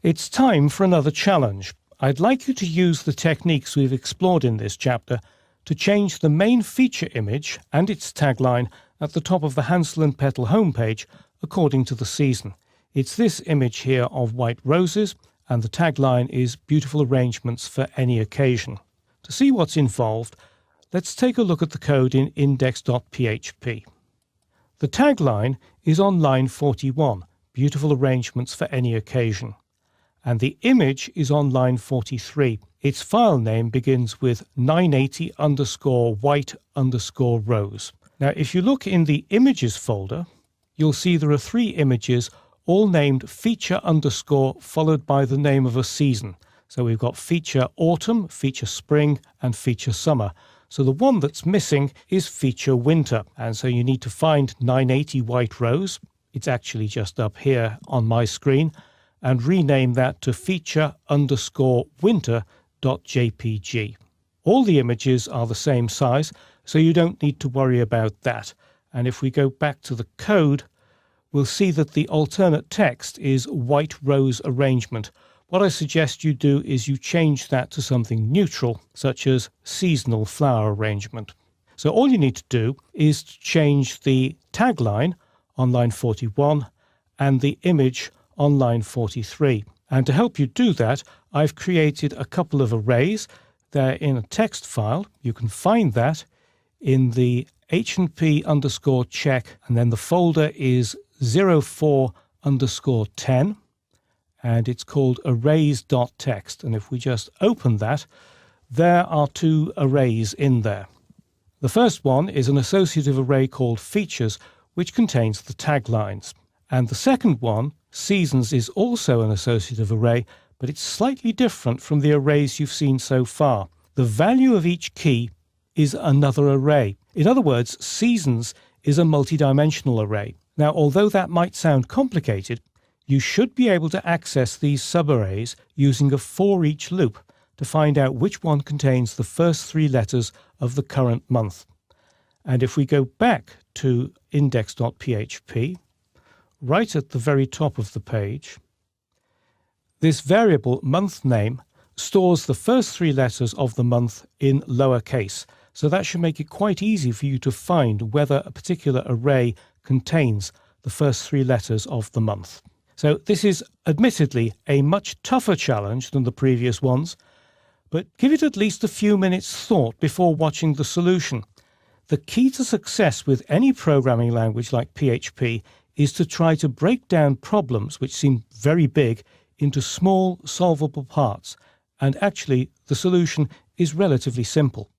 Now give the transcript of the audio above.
It's time for another challenge. I'd like you to use the techniques we've explored in this chapter to change the main feature image and its tagline at the top of the Hansel and Petal homepage according to the season. It's this image here of white roses, and the tagline is beautiful arrangements for any occasion. To see what's involved, let's take a look at the code in index.php. The tagline is on line 41, beautiful arrangements for any occasion. And the image is on line 43. Its file name begins with 980_white_rose. Now, if you look in the images folder, you'll see there are 3 images, all named feature underscore followed by the name of a season. So we've got feature autumn, feature spring, and feature summer. So the one that's missing is feature winter. And so you need to find 980 white rose. It's actually just up here on my screen, and rename that to feature_winter.jpg. All the images are the same size, so you don't need to worry about that. And if we go back to the code, we'll see that the alternate text is white rose arrangement. What I suggest you do is you change that to something neutral, such as seasonal flower arrangement. So all you need to do is to change the tagline on line 41 and the image on line 43. And to help you do that, I've created a couple of arrays. They're in a text file. You can find that in the h&p_check, and then the folder is 04_10, and it's called arrays.txt. And if we just open that, there are 2 arrays in there. The first one is an associative array called features, which contains the taglines. And the second one, seasons, is also an associative array, but it's slightly different from the arrays you've seen so far. The value of each key is another array. In other words, seasons is a multidimensional array. Now, although that might sound complicated, you should be able to access these subarrays using a for each loop to find out which one contains the first 3 letters of the current month. And if we go back to index.php, right at the very top of the page, this variable month name stores the first 3 letters of the month in lowercase. So that should make it quite easy for you to find whether a particular array contains the first 3 letters of the month. So this is admittedly a much tougher challenge than the previous ones, but give it at least a few minutes thought before watching the solution. The key to success with any programming language like PHP is to try to break down problems which seem very big into small solvable parts, and actually the solution is relatively simple.